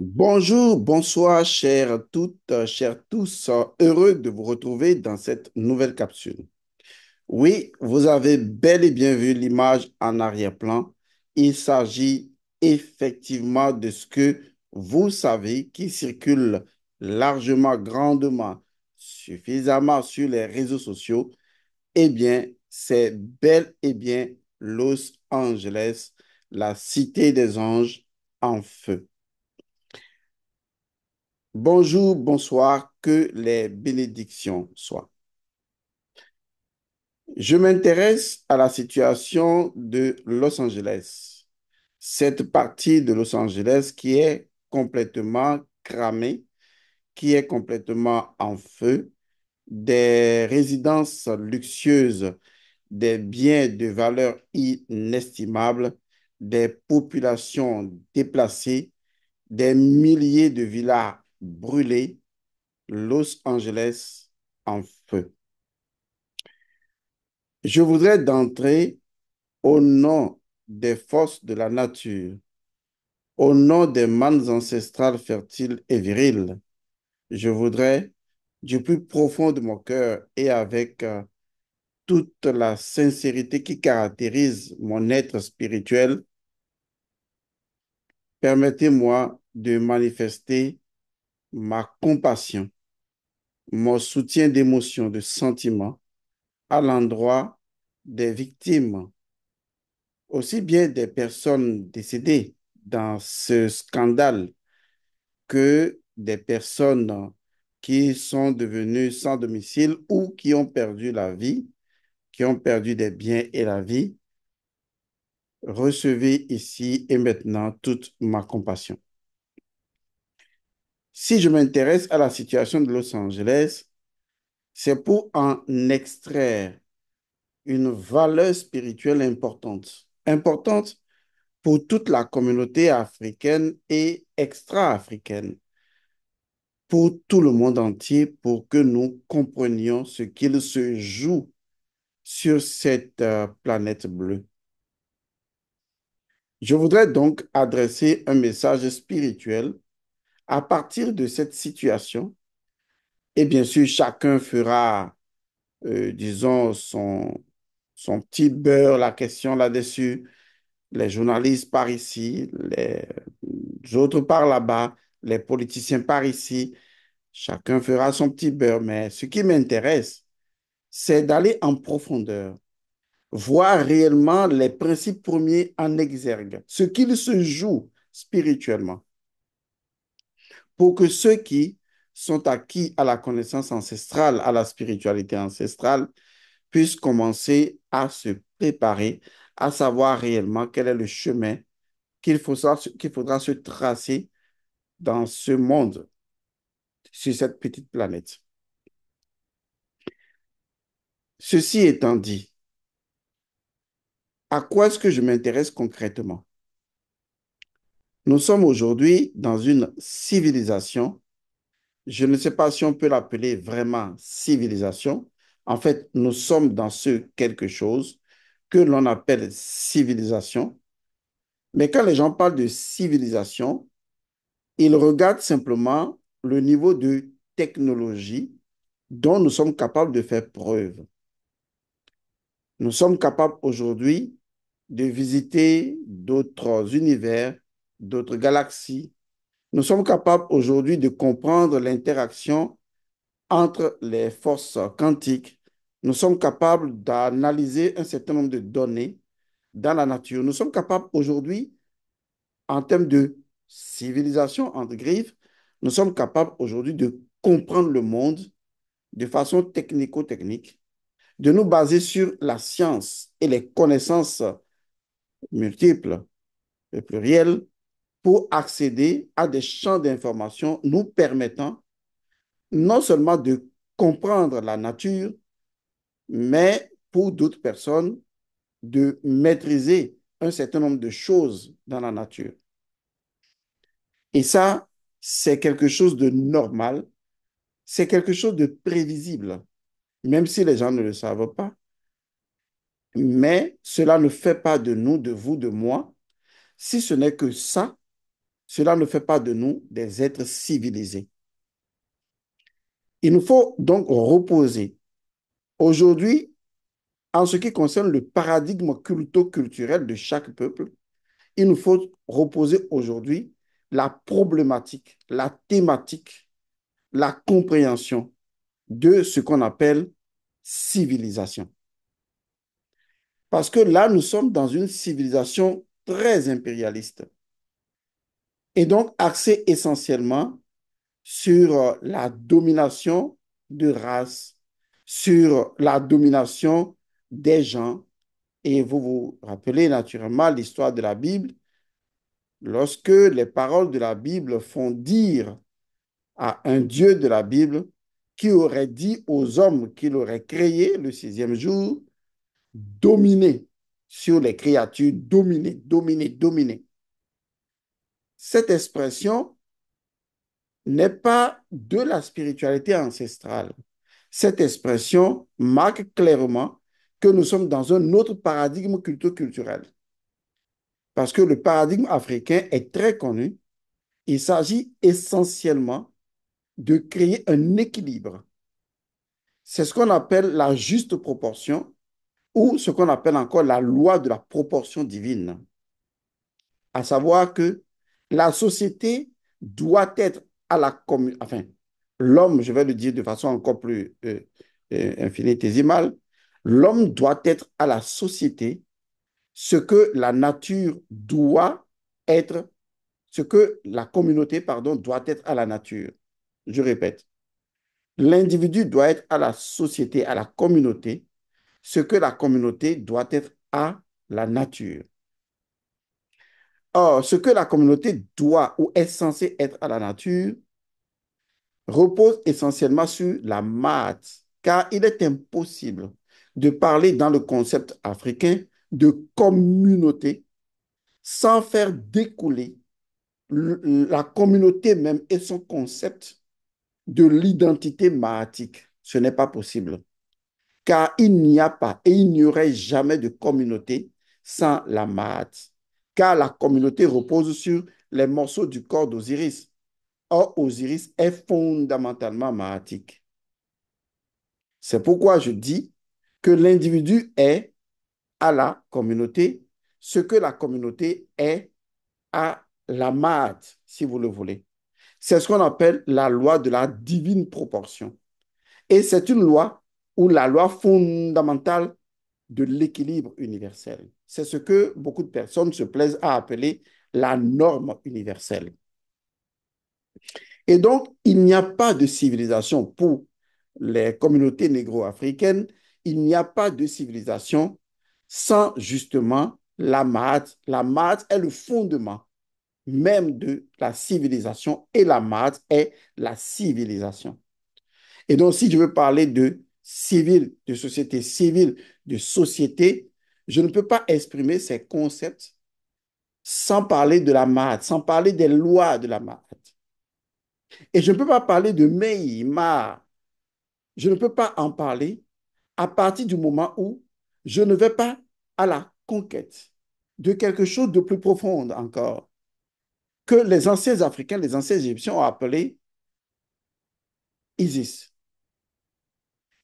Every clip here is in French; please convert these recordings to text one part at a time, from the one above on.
Bonjour, bonsoir, chères toutes, chers tous, heureux de vous retrouver dans cette nouvelle capsule. Oui, vous avez bel et bien vu l'image en arrière-plan. Il s'agit effectivement de ce que vous savez qui circule largement, grandement, suffisamment sur les réseaux sociaux. Eh bien, c'est bel et bien Los Angeles, la cité des anges en feu. Bonjour, bonsoir, que les bénédictions soient. Je m'intéresse à la situation de Los Angeles, cette partie de Los Angeles qui est complètement cramée, qui est complètement en feu, des résidences luxueuses, des biens de valeur inestimable, des populations déplacées, des milliers de villas brûlées. Los Angeles en feu. Je voudrais d'entrer au nom des forces de la nature, au nom des mannes ancestrales fertiles et viriles. Je voudrais, du plus profond de mon cœur et avec toute la sincérité qui caractérise mon être spirituel, permettez-moi de manifester ma compassion, mon soutien d'émotion, de sentiments à l'endroit des victimes, aussi bien des personnes décédées dans ce scandale que des personnes qui sont devenues sans domicile ou qui ont perdu la vie, qui ont perdu des biens et la vie. Recevez ici et maintenant toute ma compassion. Si je m'intéresse à la situation de Los Angeles, c'est pour en extraire une valeur spirituelle importante. Importante pour toute la communauté africaine et extra-africaine, pour tout le monde entier, pour que nous comprenions ce qu'il se joue sur cette planète bleue. Je voudrais donc adresser un message spirituel à partir de cette situation. Et bien sûr, chacun fera, disons, son petit beurre, la question là-dessus. Les journalistes par ici, les autres par là-bas, les politiciens par ici. Chacun fera son petit beurre. Mais ce qui m'intéresse, c'est d'aller en profondeur, voir réellement les principes premiers en exergue, ce qu'il se joue spirituellement, pour que ceux qui sont acquis à la connaissance ancestrale, à la spiritualité ancestrale, puissent commencer à se préparer, à savoir réellement quel est le chemin qu'il faudra se tracer dans ce monde, sur cette petite planète. Ceci étant dit, à quoi est-ce que je m'intéresse concrètement? Nous sommes aujourd'hui dans une civilisation. Je ne sais pas si on peut l'appeler vraiment civilisation. En fait, nous sommes dans ce quelque chose que l'on appelle civilisation. Mais quand les gens parlent de civilisation, ils regardent simplement le niveau de technologie dont nous sommes capables de faire preuve. Nous sommes capables aujourd'hui de visiter d'autres univers, d'autres galaxies. Nous sommes capables aujourd'hui de comprendre l'interaction entre les forces quantiques. Nous sommes capables d'analyser un certain nombre de données dans la nature. Nous sommes capables aujourd'hui, en termes de civilisation, entre griffes, nous sommes capables aujourd'hui de comprendre le monde de façon technico-technique, de nous baser sur la science et les connaissances multiples et plurielles pour accéder à des champs d'information nous permettant non seulement de comprendre la nature, mais pour d'autres personnes, de maîtriser un certain nombre de choses dans la nature. Et ça, c'est quelque chose de normal, c'est quelque chose de prévisible, même si les gens ne le savent pas. Mais cela ne fait pas de nous, de vous, de moi, si ce n'est que ça, cela ne fait pas de nous des êtres civilisés. Il nous faut donc reposer. Aujourd'hui, en ce qui concerne le paradigme culto-culturel de chaque peuple, il nous faut reposer aujourd'hui la problématique, la thématique, la compréhension de ce qu'on appelle civilisation. Parce que là, nous sommes dans une civilisation très impérialiste et donc axée essentiellement sur la domination de race, sur la domination des gens. Et vous vous rappelez naturellement l'histoire de la Bible, lorsque les paroles de la Bible font dire à un Dieu de la Bible qui aurait dit aux hommes qu'il aurait créé le sixième jour, dominer sur les créatures, dominer, dominer, dominer. Cette expression n'est pas de la spiritualité ancestrale. Cette expression marque clairement que nous sommes dans un autre paradigme culturel. Parce que le paradigme africain est très connu. Il s'agit essentiellement de créer un équilibre. C'est ce qu'on appelle la juste proportion ou ce qu'on appelle encore la loi de la proportion divine. À savoir que la société doit être à la communauté, enfin, l'homme, je vais le dire de façon encore plus infinitésimale, l'homme doit être à la société ce que la nature doit être, ce que la communauté, pardon, doit être à la nature. Je répète, l'individu doit être à la société, à la communauté, ce que la communauté doit être à la nature. Or, ce que la communauté doit ou est censée être à la nature repose essentiellement sur la maths, car il est impossible de parler dans le concept africain de communauté sans faire découler la communauté même et son concept de l'identité mahatique. Ce n'est pas possible, car il n'y a pas et il n'y aurait jamais de communauté sans la Maat, car la communauté repose sur les morceaux du corps d'Osiris. Or, Osiris est fondamentalement mahatique. C'est pourquoi je dis que l'individu est à la communauté ce que la communauté est à la Maat, si vous le voulez. C'est ce qu'on appelle la loi de la divine proportion. Et c'est une loi ou la loi fondamentale de l'équilibre universel. C'est ce que beaucoup de personnes se plaisent à appeler la norme universelle. Et donc, il n'y a pas de civilisation pour les communautés négro-africaines, il n'y a pas de civilisation sans justement la Maat. La Maat est le fondement même de la civilisation et la Maat est la civilisation. Et donc, si je veux parler de civil, de société, je ne peux pas exprimer ces concepts sans parler de la maths, sans parler des lois de la maths. Et je ne peux pas parler de Mei, Ma. Je ne peux pas en parler à partir du moment où je ne vais pas à la conquête de quelque chose de plus profond encore, que les anciens Africains, les anciens Égyptiens ont appelé Isis.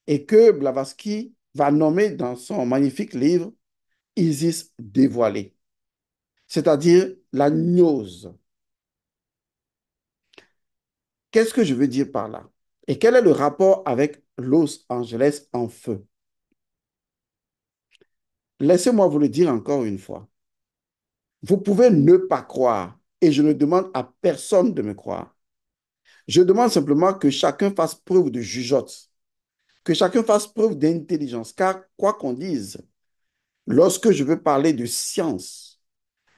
Et que Blavatsky va nommer dans son magnifique livre Isis dévoilée, c'est-à-dire la gnose. Qu'est-ce que je veux dire par là? Et quel est le rapport avec Los Angeles en feu? Laissez-moi vous le dire encore une fois. Vous pouvez ne pas croire, et je ne demande à personne de me croire. Je demande simplement que chacun fasse preuve de jugeote, que chacun fasse preuve d'intelligence, car quoi qu'on dise, lorsque je veux parler de science,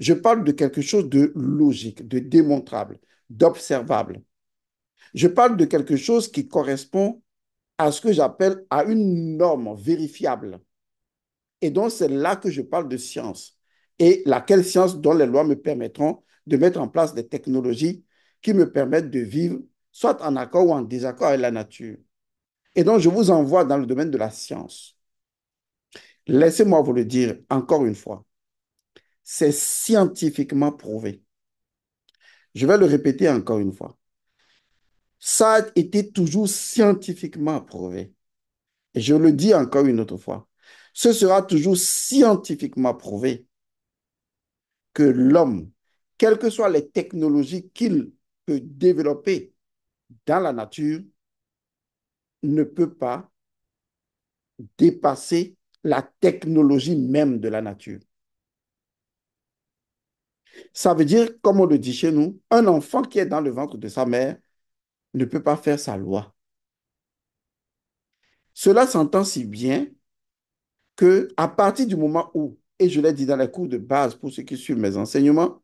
je parle de quelque chose de logique, de démontrable, d'observable. Je parle de quelque chose qui correspond à ce que j'appelle à une norme vérifiable. Et donc, c'est là que je parle de science. Et laquelle science dont les lois me permettront de mettre en place des technologies qui me permettent de vivre soit en accord ou en désaccord avec la nature. Et donc, je vous envoie dans le domaine de la science. Laissez-moi vous le dire encore une fois. C'est scientifiquement prouvé. Je vais le répéter encore une fois. Ça a été toujours scientifiquement prouvé. Et je le dis encore une autre fois. Ce sera toujours scientifiquement prouvé que l'homme, quelles que soient les technologies qu'il peut développer dans la nature, ne peut pas dépasser la technologie même de la nature. Ça veut dire, comme on le dit chez nous, un enfant qui est dans le ventre de sa mère ne peut pas faire sa loi. Cela s'entend si bien que à partir du moment où, et je l'ai dit dans les cours de base pour ceux qui suivent mes enseignements,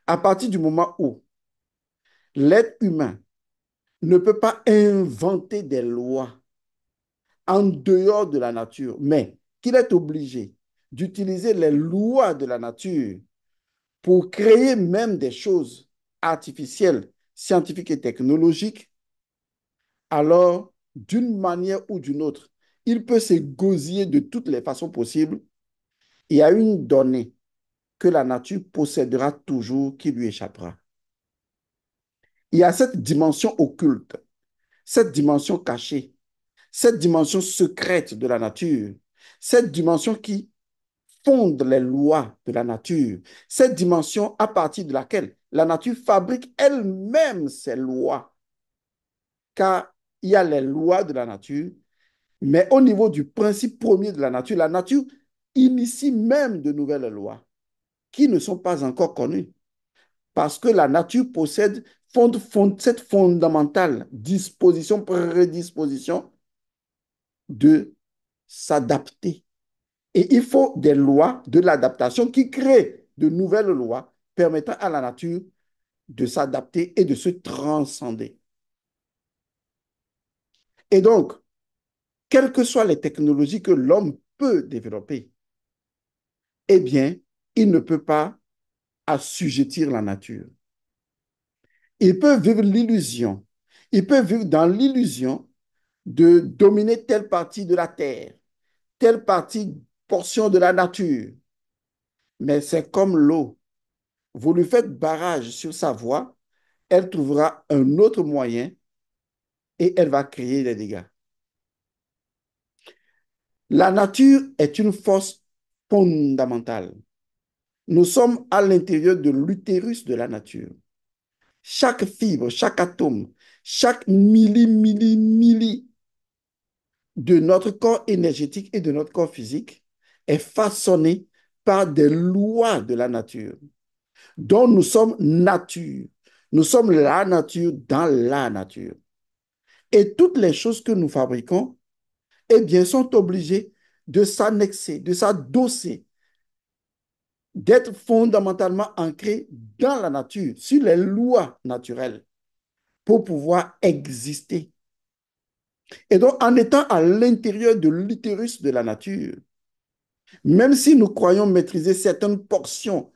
à partir du moment où l'être humain ne peut pas inventer des lois en dehors de la nature, mais qu'il est obligé d'utiliser les lois de la nature pour créer même des choses artificielles, scientifiques et technologiques, alors, d'une manière ou d'une autre, il peut se gosiller de toutes les façons possibles. Il y a une donnée que la nature possédera toujours qui lui échappera. Il y a cette dimension occulte, cette dimension cachée, cette dimension secrète de la nature, cette dimension qui fonde les lois de la nature, cette dimension à partir de laquelle la nature fabrique elle-même ses lois, car il y a les lois de la nature, mais au niveau du principe premier de la nature initie même de nouvelles lois qui ne sont pas encore connues, parce que la nature possède cette fondamentale disposition, prédisposition de s'adapter. Et il faut des lois de l'adaptation qui créent de nouvelles lois permettant à la nature de s'adapter et de se transcender. Et donc, quelles que soient les technologies que l'homme peut développer, eh bien, il ne peut pas assujettir la nature. Il peut vivre l'illusion. Il peut vivre dans l'illusion de dominer telle partie de la terre, telle partie, portion de la nature. Mais c'est comme l'eau. Vous lui faites barrage sur sa voie, elle trouvera un autre moyen et elle va créer des dégâts. La nature est une force fondamentale. Nous sommes à l'intérieur de l'utérus de la nature. Chaque fibre, chaque atome, chaque milli de notre corps énergétique et de notre corps physique est façonné par des lois de la nature, dont nous sommes nature. Nous sommes la nature dans la nature. Et toutes les choses que nous fabriquons, eh bien, sont obligées de s'annexer, de s'adosser, d'être fondamentalement ancrées dans la nature, sur les lois naturelles, pour pouvoir exister. Et donc, en étant à l'intérieur de l'utérus de la nature, même si nous croyons maîtriser certaines portions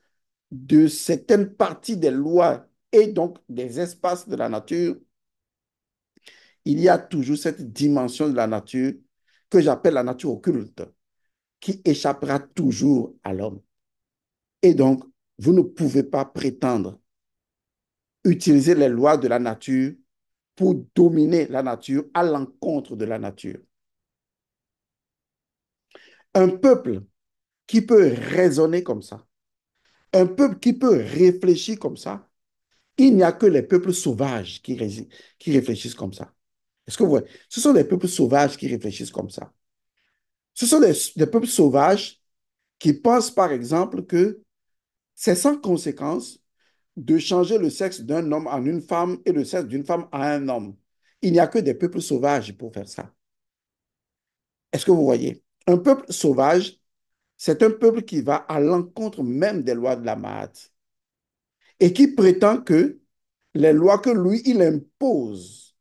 de certaines parties des lois et donc des espaces de la nature, il y a toujours cette dimension de la nature que j'appelle la nature occulte, qui échappera toujours à l'homme. Et donc, vous ne pouvez pas prétendre utiliser les lois de la nature pour dominer la nature à l'encontre de la nature. Un peuple qui peut raisonner comme ça, un peuple qui peut réfléchir comme ça, il n'y a que les peuples sauvages qui réfléchissent comme ça. Est-ce que vous voyez? Ce sont des peuples sauvages qui réfléchissent comme ça. Ce sont des peuples sauvages qui pensent, par exemple, que c'est sans conséquence de changer le sexe d'un homme en une femme et le sexe d'une femme en un homme. Il n'y a que des peuples sauvages pour faire ça. Est-ce que vous voyez? Un peuple sauvage, c'est un peuple qui va à l'encontre même des lois de la Maat et qui prétend que les lois que lui, il impose,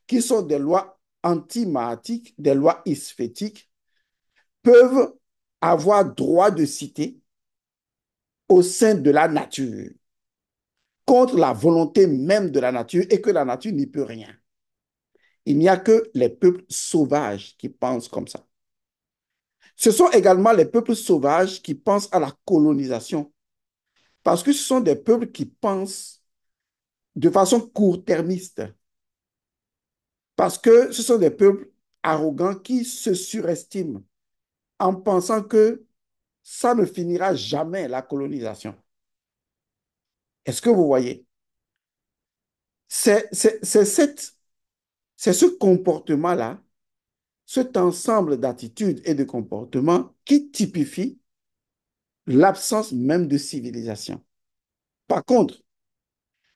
qui sont des lois anti-maatiques, des lois isphétiques, peuvent avoir droit de cité au sein de la nature, contre la volonté même de la nature et que la nature n'y peut rien. Il n'y a que les peuples sauvages qui pensent comme ça. Ce sont également les peuples sauvages qui pensent à la colonisation, parce que ce sont des peuples qui pensent de façon court-termiste, parce que ce sont des peuples arrogants qui se surestiment en pensant que ça ne finira jamais la colonisation. Est-ce que vous voyez? C'est ce comportement-là, cet ensemble d'attitudes et de comportements qui typifie l'absence même de civilisation. Par contre,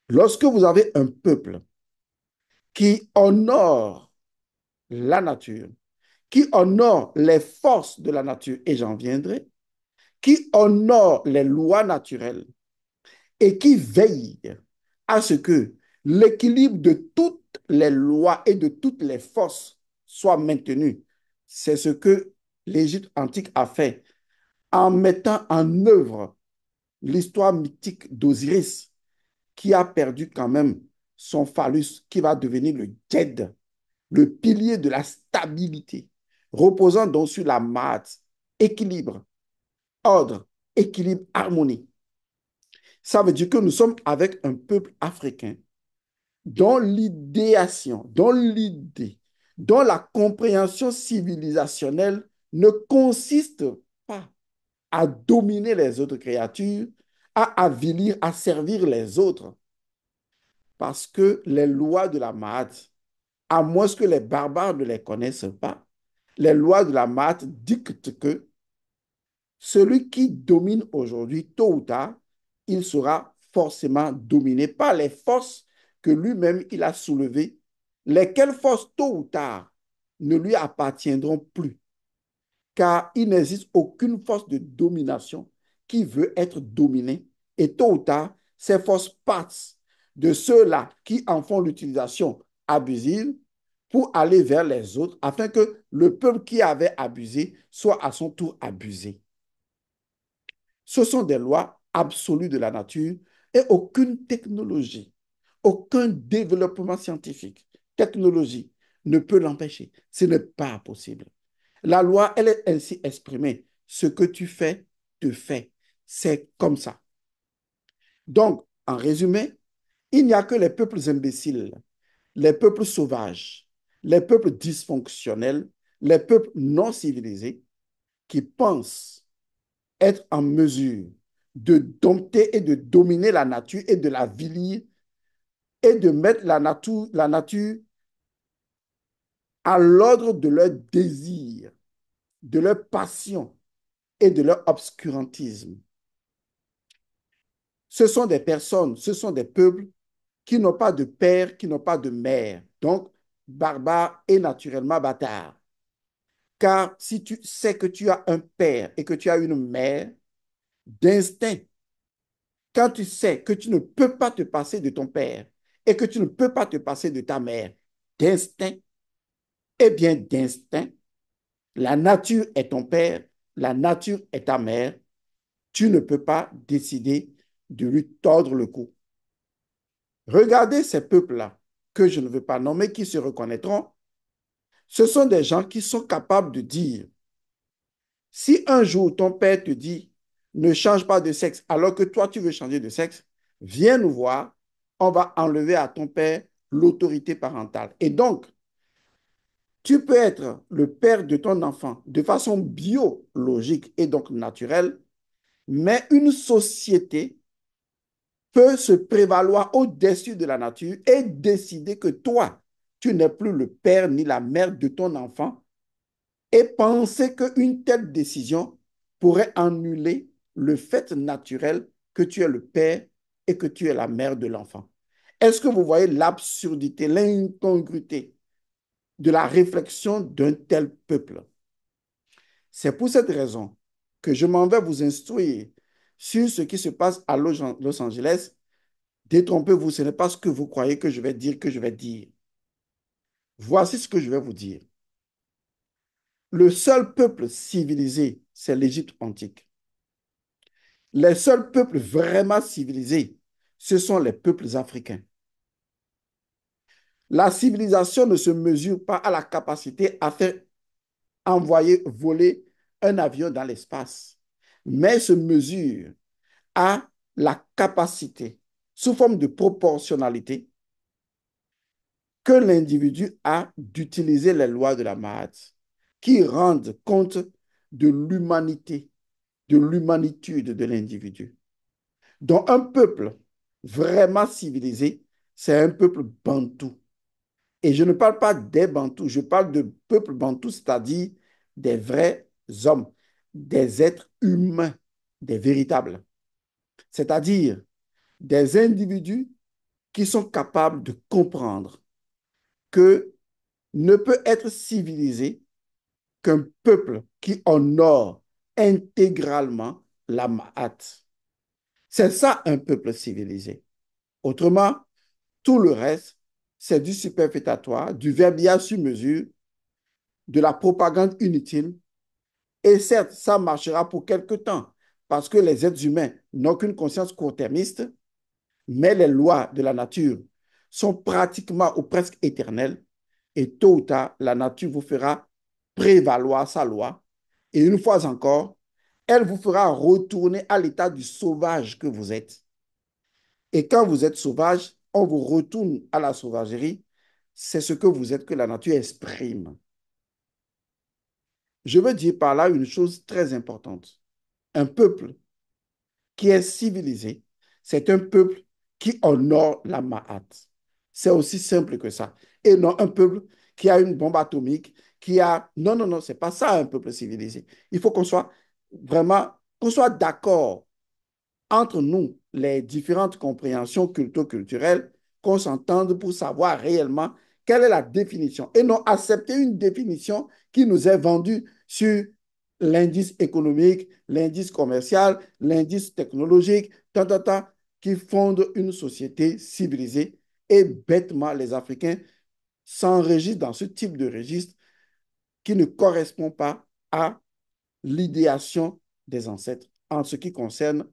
lorsque vous avez un peuple qui honore la nature, qui honore les forces de la nature, et j'en viendrai, qui honore les lois naturelles et qui veille à ce que l'équilibre de toutes les lois et de toutes les forces soit maintenu. C'est ce que l'Égypte antique a fait en mettant en œuvre l'histoire mythique d'Osiris, qui a perdu quand même son phallus, qui va devenir le Djed, le pilier de la stabilité, reposant donc sur la math, équilibre, ordre, équilibre, harmonie. Ça veut dire que nous sommes avec un peuple africain dont l'idéation, dont l'idée, dont la compréhension civilisationnelle ne consiste pas à dominer les autres créatures, à avilir, à servir les autres. Parce que les lois de la Maat, à moins que les barbares ne les connaissent pas, les lois de la Maat dictent que celui qui domine aujourd'hui, tôt ou tard, il sera forcément dominé par les forces que lui-même il a soulevées, lesquelles forces, tôt ou tard, ne lui appartiendront plus, car il n'existe aucune force de domination qui veut être dominée, et tôt ou tard, ces forces partent de ceux-là qui en font l'utilisation abusive pour aller vers les autres, afin que le peuple qui avait abusé soit à son tour abusé. Ce sont des lois absolues de la nature et aucune technologie, aucun développement scientifique, technologie ne peut l'empêcher. Ce n'est pas possible. La loi, elle est ainsi exprimée. Ce que tu fais, te fait. C'est comme ça. Donc, en résumé, il n'y a que les peuples imbéciles, les peuples sauvages, les peuples dysfonctionnels, les peuples non civilisés qui pensent être en mesure de dompter et de dominer la nature et de la vilir et de mettre la nature à l'ordre de leurs désirs, de leurs passions et de leur obscurantisme. Ce sont des personnes, ce sont des peuples qui n'ont pas de père, qui n'ont pas de mère, donc barbares et naturellement bâtards. Car si tu sais que tu as un père et que tu as une mère, d'instinct, quand tu sais que tu ne peux pas te passer de ton père et que tu ne peux pas te passer de ta mère, d'instinct, eh bien d'instinct, la nature est ton père, la nature est ta mère, tu ne peux pas décider de lui tordre le cou. Regardez ces peuples-là, que je ne veux pas nommer, qui se reconnaîtront. Ce sont des gens qui sont capables de dire, si un jour ton père te dit, ne change pas de sexe, alors que toi, tu veux changer de sexe, viens nous voir, on va enlever à ton père l'autorité parentale. Et donc, tu peux être le père de ton enfant de façon biologique et donc naturelle, mais une société peut se prévaloir au-dessus de la nature et décider que toi, tu n'es plus le père ni la mère de ton enfant et penser qu'une telle décision pourrait annuler le fait naturel que tu es le père et que tu es la mère de l'enfant. Est-ce que vous voyez l'absurdité, l'incongruité de la réflexion d'un tel peuple? C'est pour cette raison que je m'en vais vous instruire sur ce qui se passe à Los Angeles. Détrompez-vous, ce n'est pas ce que vous croyez que je vais dire que je vais dire. Voici ce que je vais vous dire. Le seul peuple civilisé, c'est l'Égypte antique. Les seuls peuples vraiment civilisés, ce sont les peuples africains. La civilisation ne se mesure pas à la capacité à faire envoyer voler un avion dans l'espace, mais se mesure à la capacité sous forme de proportionnalité que l'individu a d'utiliser les lois de la Mahat qui rendent compte de l'humanité, de l'humanitude de l'individu. Donc un peuple vraiment civilisé, c'est un peuple bantou. Et je ne parle pas des bantous, je parle de peuple bantou, c'est-à-dire des vrais hommes, des êtres humains, des véritables. C'est-à-dire des individus qui sont capables de comprendre que ne peut être civilisé qu'un peuple qui honore intégralement la Ma'at. C'est ça un peuple civilisé. Autrement, tout le reste, c'est du superfétatoire, du verbiage sur mesure, de la propagande inutile. Et certes, ça marchera pour quelque temps, parce que les êtres humains n'ont qu'une conscience court-termiste, mais les lois de la nature sont pratiquement ou presque éternelles. Et tôt ou tard, la nature vous fera prévaloir sa loi. Et une fois encore, elle vous fera retourner à l'état du sauvage que vous êtes. Et quand vous êtes sauvage, on vous retourne à la sauvagerie. C'est ce que vous êtes que la nature exprime. Je veux dire par là une chose très importante. Un peuple qui est civilisé, c'est un peuple qui honore la Ma'at. C'est aussi simple que ça. Et non un peuple qui a une bombe atomique, qui a... Non, non, non, c'est pas ça un peuple civilisé. Il faut qu'on soit vraiment, qu'on soit d'accord entre nous, les différentes compréhensions culturelles, qu'on s'entende pour savoir réellement quelle est la définition et non accepter une définition qui nous est vendue sur l'indice économique, l'indice commercial, l'indice technologique, qui fonde une société civilisée. Et bêtement, les Africains s'enregistrent dans ce type de registre qui ne correspond pas à l'idéation des ancêtres en ce qui concerne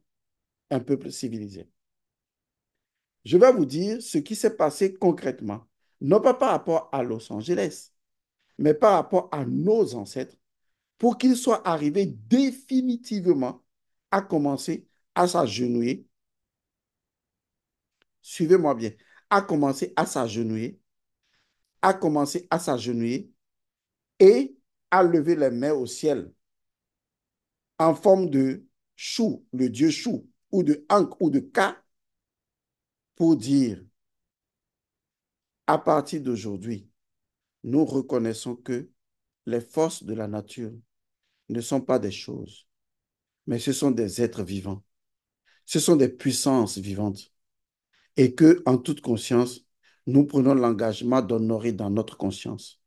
un peuple civilisé. Je vais vous dire ce qui s'est passé concrètement, non pas par rapport à Los Angeles, mais par rapport à nos ancêtres, pour qu'ils soient arrivés définitivement à commencer à s'agenouiller. Suivez-moi bien, à commencer à s'agenouiller, à commencer à s'agenouiller et à lever les mains au ciel en forme de chou, le dieu chou, ou de Ankh ou de Ka, pour dire, à partir d'aujourd'hui, nous reconnaissons que les forces de la nature ne sont pas des choses, mais ce sont des êtres vivants. Ce sont des puissances vivantes. Et que, en toute conscience, nous prenons l'engagement d'honorer dans notre conscience.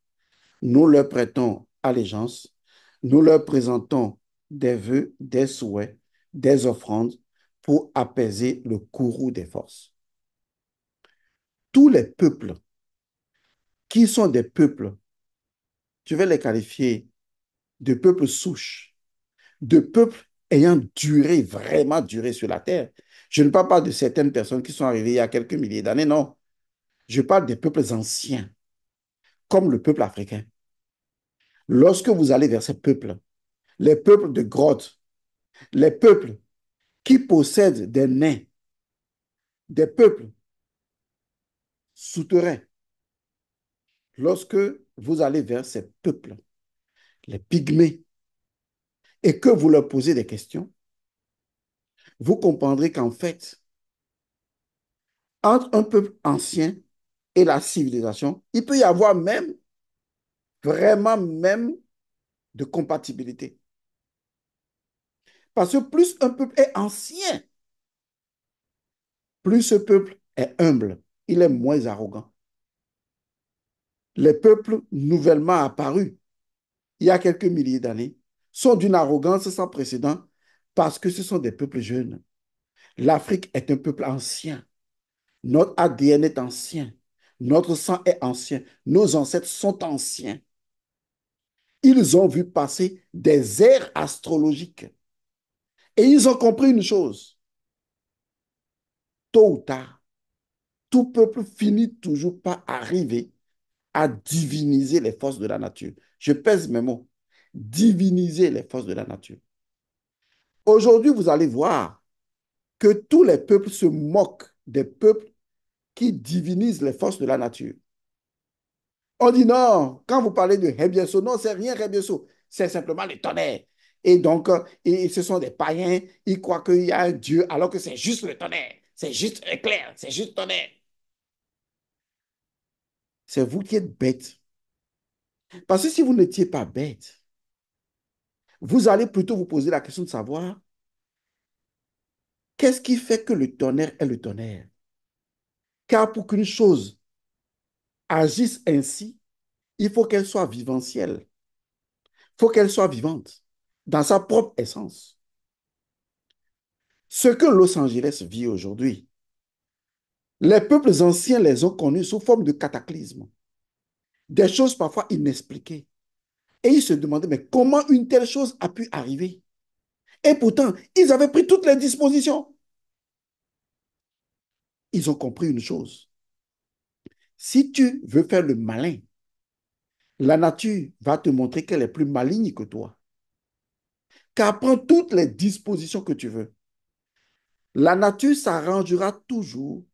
Nous leur prêtons allégeance, nous leur présentons des vœux, des souhaits, des offrandes pour apaiser le courroux des forces. Tous les peuples qui sont des peuples, je vais les qualifier de peuples souches, de peuples ayant duré, vraiment duré sur la terre. Je ne parle pas de certaines personnes qui sont arrivées il y a quelques milliers d'années, non. Je parle des peuples anciens, comme le peuple africain. Lorsque vous allez vers ces peuples, les peuples de grottes, les peuples qui possèdent des nains, des peuples souterrains, lorsque vous allez vers ces peuples, les pygmées, et que vous leur posez des questions, vous comprendrez qu'en fait, entre un peuple ancien et la civilisation, il peut y avoir même, vraiment même, de compatibilité. Parce que plus un peuple est ancien, plus ce peuple est humble, il est moins arrogant. Les peuples nouvellement apparus, il y a quelques milliers d'années, sont d'une arrogance sans précédent parce que ce sont des peuples jeunes. L'Afrique est un peuple ancien. Notre ADN est ancien. Notre sang est ancien. Nos ancêtres sont anciens. Ils ont vu passer des ères astrologiques. Et ils ont compris une chose. Tôt ou tard, tout peuple finit toujours par arriver à diviniser les forces de la nature. Je pèse mes mots. Diviniser les forces de la nature. Aujourd'hui, vous allez voir que tous les peuples se moquent des peuples qui divinisent les forces de la nature. On dit non, quand vous parlez de Hebieso, non, c'est rien Hebieso, c'est simplement le tonnerre. Et donc, et ce sont des païens, ils croient qu'il y a un Dieu alors que c'est juste le tonnerre, c'est juste éclair, c'est juste tonnerre. C'est vous qui êtes bêtes. Parce que si vous n'étiez pas bête, vous allez plutôt vous poser la question de savoir qu'est-ce qui fait que le tonnerre est le tonnerre. Car pour qu'une chose agisse ainsi, il faut qu'elle soit viventielle, il faut qu'elle soit vivante dans sa propre essence. Ce que Los Angeles vit aujourd'hui, les peuples anciens les ont connus sous forme de cataclysmes, des choses parfois inexpliquées. Et ils se demandaient, mais comment une telle chose a pu arriver? Et pourtant, ils avaient pris toutes les dispositions. Ils ont compris une chose. Si tu veux faire le malin, la nature va te montrer qu'elle est plus maligne que toi. Car prends toutes les dispositions que tu veux. La nature s'arrangera toujours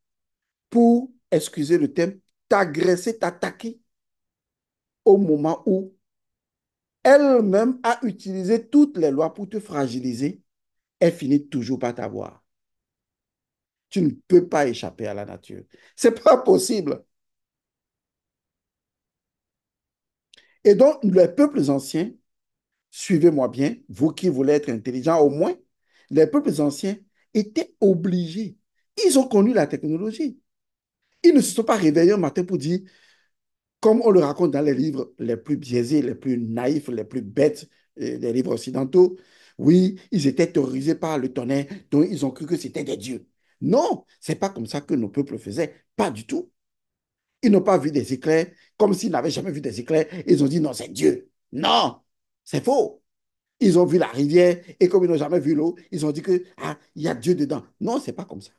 pour, excusez le terme, t'agresser, t'attaquer au moment où elle-même a utilisé toutes les lois pour te fragiliser. Elle finit toujours par t'avoir. Tu ne peux pas échapper à la nature. C'est pas possible. Et donc, les peuples anciens, suivez-moi bien, vous qui voulez être intelligents au moins, les peuples anciens étaient obligés. Ils ont connu la technologie. Ils ne se sont pas réveillés un matin pour dire, comme on le raconte dans les livres les plus biaisés, les plus naïfs, les plus bêtes des livres occidentaux, oui, ils étaient terrorisés par le tonnerre, donc ils ont cru que c'était des dieux. Non, c'est pas comme ça que nos peuples faisaient, pas du tout. Ils n'ont pas vu des éclairs, comme s'ils n'avaient jamais vu des éclairs. Ils ont dit non, c'est Dieu. Non, c'est faux. Ils ont vu la rivière et comme ils n'ont jamais vu l'eau, ils ont dit que ah, il y a Dieu dedans. Non, c'est pas comme ça.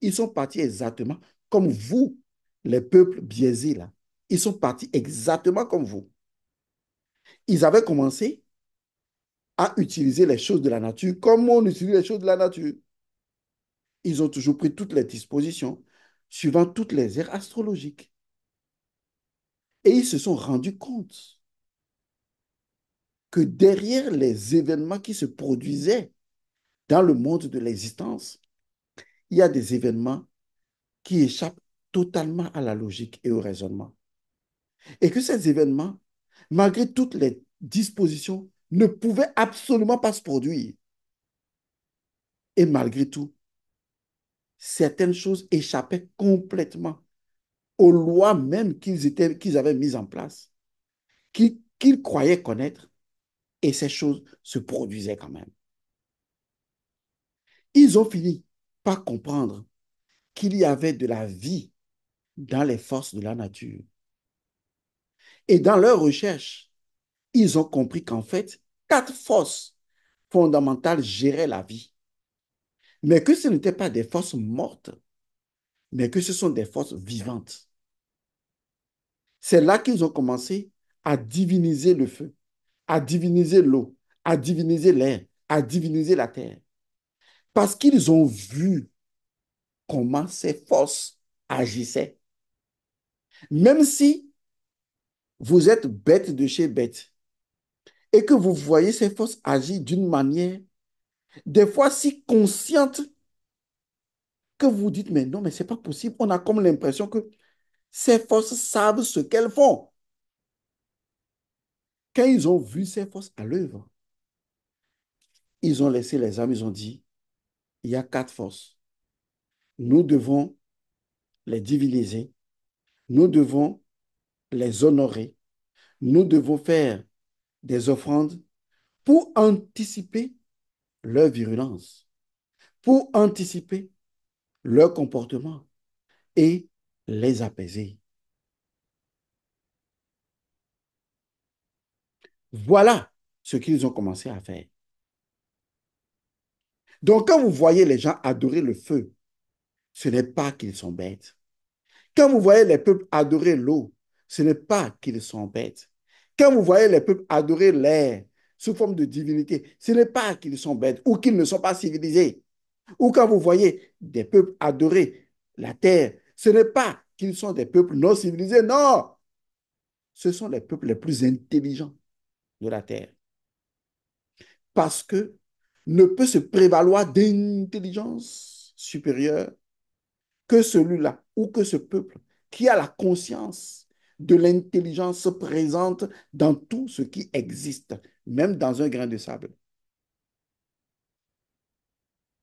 Ils sont partis exactement comme vous, les peuples biaisés là. Ils sont partis exactement comme vous. Ils avaient commencé à utiliser les choses de la nature comme on utilise les choses de la nature. Ils ont toujours pris toutes les dispositions suivant toutes les aires astrologiques. Et ils se sont rendus compte que derrière les événements qui se produisaient dans le monde de l'existence, il y a des événements qui échappent totalement à la logique et au raisonnement. Et que ces événements, malgré toutes les dispositions, ne pouvaient absolument pas se produire. Et malgré tout, certaines choses échappaient complètement aux lois même qu'ils avaient mises en place, qu'ils croyaient connaître, et ces choses se produisaient quand même. Ils ont fini par comprendre qu'il y avait de la vie dans les forces de la nature. Et dans leurs recherches, ils ont compris qu'en fait, quatre forces fondamentales géraient la vie, mais que ce n'étaient pas des forces mortes, mais que ce sont des forces vivantes. C'est là qu'ils ont commencé à diviniser le feu, à diviniser l'eau, à diviniser l'air, à diviniser la terre, parce qu'ils ont vu comment ces forces agissaient. Même si vous êtes bête de chez bête et que vous voyez ces forces agir d'une manière, des fois si consciente que vous dites, mais non, mais c'est pas possible. On a comme l'impression que ces forces savent ce qu'elles font. Quand ils ont vu ces forces à l'œuvre, ils ont laissé les armes, ils ont dit, il y a quatre forces. Nous devons les diviniser, nous devons les honorer, nous devons faire des offrandes pour anticiper leur virulence, pour anticiper leur comportement et les apaiser. Voilà ce qu'ils ont commencé à faire. Donc, quand vous voyez les gens adorer le feu, ce n'est pas qu'ils sont bêtes. Quand vous voyez les peuples adorer l'eau, ce n'est pas qu'ils sont bêtes. Quand vous voyez les peuples adorer l'air sous forme de divinité, ce n'est pas qu'ils sont bêtes ou qu'ils ne sont pas civilisés. Ou quand vous voyez des peuples adorer la terre, ce n'est pas qu'ils sont des peuples non civilisés, non, ce sont les peuples les plus intelligents de la terre. Parce que ne peut se prévaloir d'intelligence supérieure que celui-là ou que ce peuple qui a la conscience de l'intelligence présente dans tout ce qui existe, même dans un grain de sable.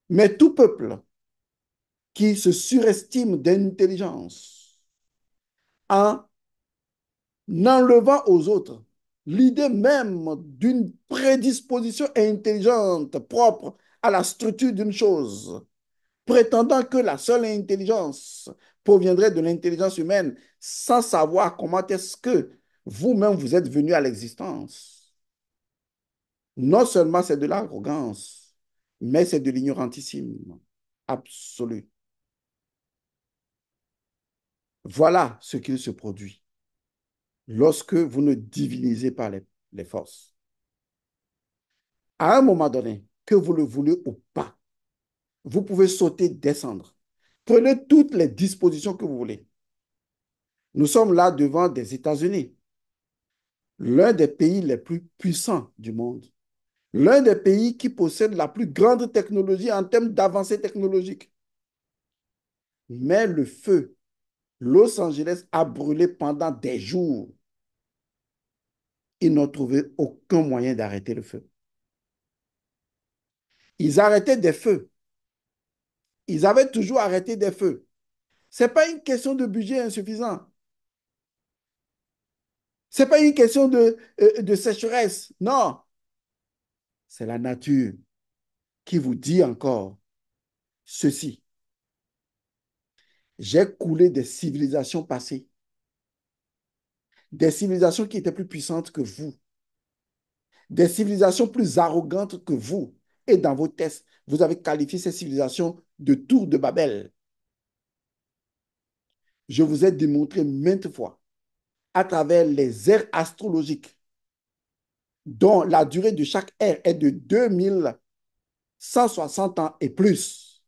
Mais tout peuple qui se surestime d'intelligence en enlevant aux autres l'idée même d'une prédisposition intelligente propre à la structure d'une chose, prétendant que la seule intelligence proviendrait de l'intelligence humaine sans savoir comment est-ce que vous-même vous êtes venu à l'existence. Non seulement c'est de l'arrogance, mais c'est de l'ignorantisme absolu. Voilà ce qu'il se produit lorsque vous ne divinisez pas les forces. À un moment donné, que vous le voulez ou pas, vous pouvez sauter, descendre. Prenez toutes les dispositions que vous voulez. Nous sommes là devant des États-Unis, l'un des pays les plus puissants du monde, l'un des pays qui possède la plus grande technologie en termes d'avancée technologique. Mais le feu, Los Angeles a brûlé pendant des jours. Ils n'ont trouvé aucun moyen d'arrêter le feu. Ils arrêtaient des feux. Ils avaient toujours arrêté des feux. Ce n'est pas une question de budget insuffisant. Ce n'est pas une question de sécheresse. Non, c'est la nature qui vous dit encore ceci. J'ai coulé des civilisations passées, des civilisations qui étaient plus puissantes que vous, des civilisations plus arrogantes que vous. Et dans vos tests, vous avez qualifié ces civilisations de tours de Babel. Je vous ai démontré maintes fois, à travers les aires astrologiques, dont la durée de chaque ère est de 2160 ans et plus.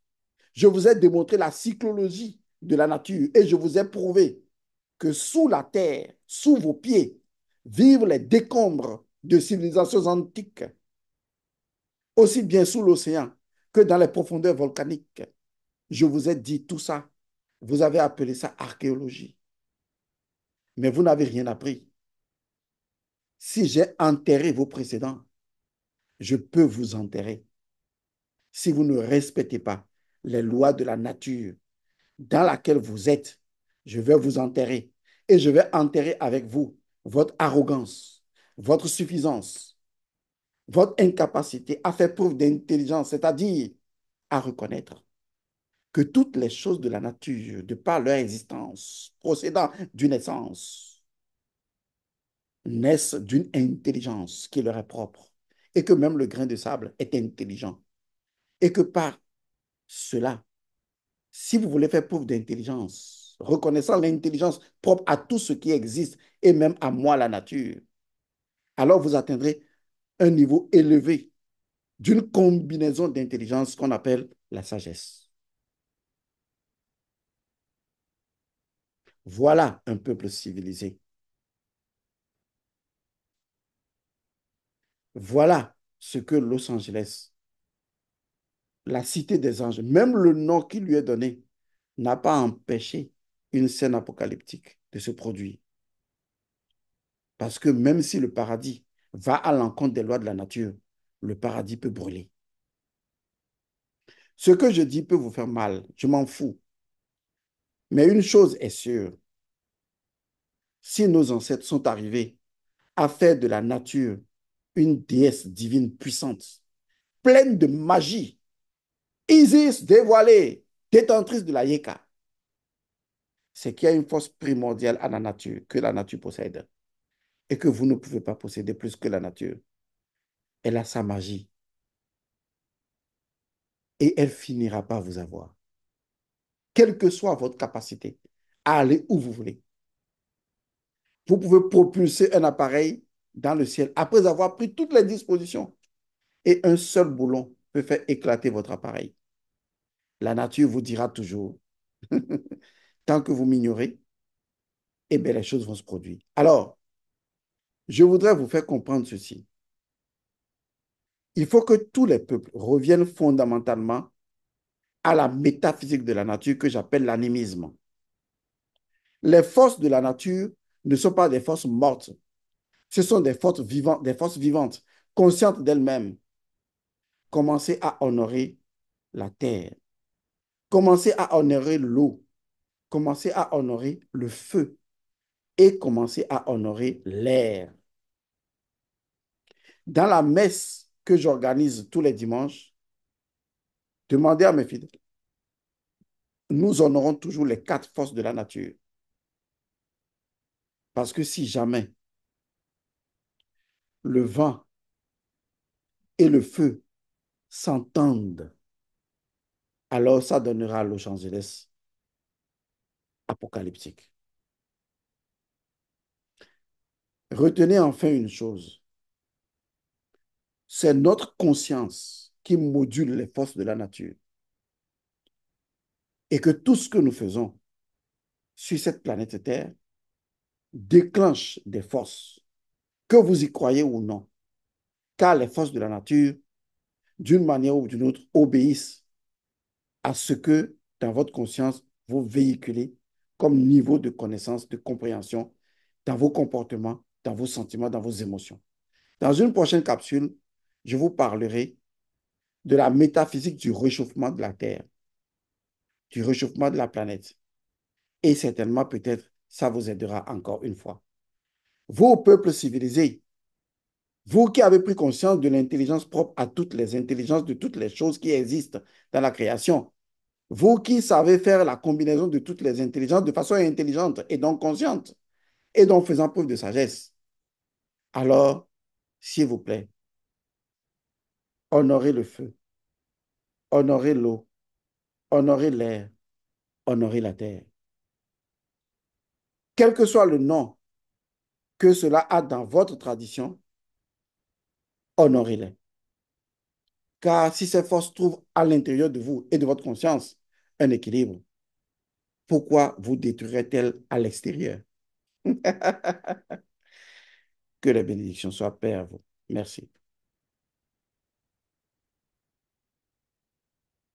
Je vous ai démontré la cyclologie de la nature et je vous ai prouvé que sous la terre, sous vos pieds, vivent les décombres de civilisations antiques, aussi bien sous l'océan que dans les profondeurs volcaniques. Je vous ai dit tout ça. Vous avez appelé ça archéologie. Mais vous n'avez rien appris. Si j'ai enterré vos précédents, je peux vous enterrer. Si vous ne respectez pas les lois de la nature dans laquelle vous êtes, je vais vous enterrer. Et je vais enterrer avec vous votre arrogance, votre suffisance, votre incapacité à faire preuve d'intelligence, c'est-à-dire à reconnaître que toutes les choses de la nature, de par leur existence, procédant d'une essence, naissent d'une intelligence qui leur est propre, et que même le grain de sable est intelligent, et que par cela, si vous voulez faire preuve d'intelligence, reconnaissant l'intelligence propre à tout ce qui existe, et même à moi, la nature, alors vous atteindrez un niveau élevé d'une combinaison d'intelligence qu'on appelle la sagesse. Voilà un peuple civilisé. Voilà ce que Los Angeles, la cité des anges, même le nom qui lui est donné, n'a pas empêché une scène apocalyptique de se produire. Parce que même si le paradis va à l'encontre des lois de la nature, le paradis peut brûler. Ce que je dis peut vous faire mal, je m'en fous. Mais une chose est sûre, si nos ancêtres sont arrivés à faire de la nature une déesse divine puissante, pleine de magie, Isis dévoilée, détentrice de la Yeka, c'est qu'il y a une force primordiale à la nature, que la nature possède, et que vous ne pouvez pas posséder plus que la nature. Elle a sa magie, et elle finira par vous avoir, quelle que soit votre capacité à aller où vous voulez. Vous pouvez propulser un appareil dans le ciel après avoir pris toutes les dispositions, et un seul boulon peut faire éclater votre appareil. La nature vous dira toujours, tant que vous m'ignorez, eh bien, les choses vont se produire. Alors, je voudrais vous faire comprendre ceci. Il faut que tous les peuples reviennent fondamentalement à la métaphysique de la nature que j'appelle l'animisme. Les forces de la nature ne sont pas des forces mortes, ce sont des forces vivantes, conscientes d'elles-mêmes. Commencez à honorer la terre, commencez à honorer l'eau, commencez à honorer le feu et commencez à honorer l'air. Dans la messe que j'organise tous les dimanches, demandez à mes fidèles, nous honorons toujours les quatre forces de la nature. Parce que si jamais le vent et le feu s'entendent, alors ça donnera Los Angeles apocalyptique. Retenez enfin une chose, c'est notre conscience qui module les forces de la nature et que tout ce que nous faisons sur cette planète Terre déclenche des forces, que vous y croyez ou non, car les forces de la nature, d'une manière ou d'une autre, obéissent à ce que dans votre conscience, vous véhiculez comme niveau de connaissance, de compréhension dans vos comportements, dans vos sentiments, dans vos émotions. Dans une prochaine capsule, je vous parlerai de la métaphysique du réchauffement de la Terre, du réchauffement de la planète. Et certainement, peut-être, ça vous aidera encore une fois. Vous, peuples civilisés, vous qui avez pris conscience de l'intelligence propre à toutes les intelligences de toutes les choses qui existent dans la création, vous qui savez faire la combinaison de toutes les intelligences de façon intelligente et donc consciente, et donc faisant preuve de sagesse, alors, s'il vous plaît, honorez le feu, honorez l'eau, honorez l'air, honorez la terre. Quel que soit le nom que cela a dans votre tradition, honorez-les. Car si ces forces trouvent à l'intérieur de vous et de votre conscience un équilibre, pourquoi vous détruiraient-elles à l'extérieur? Que les bénédictions soient paix à vous. Merci.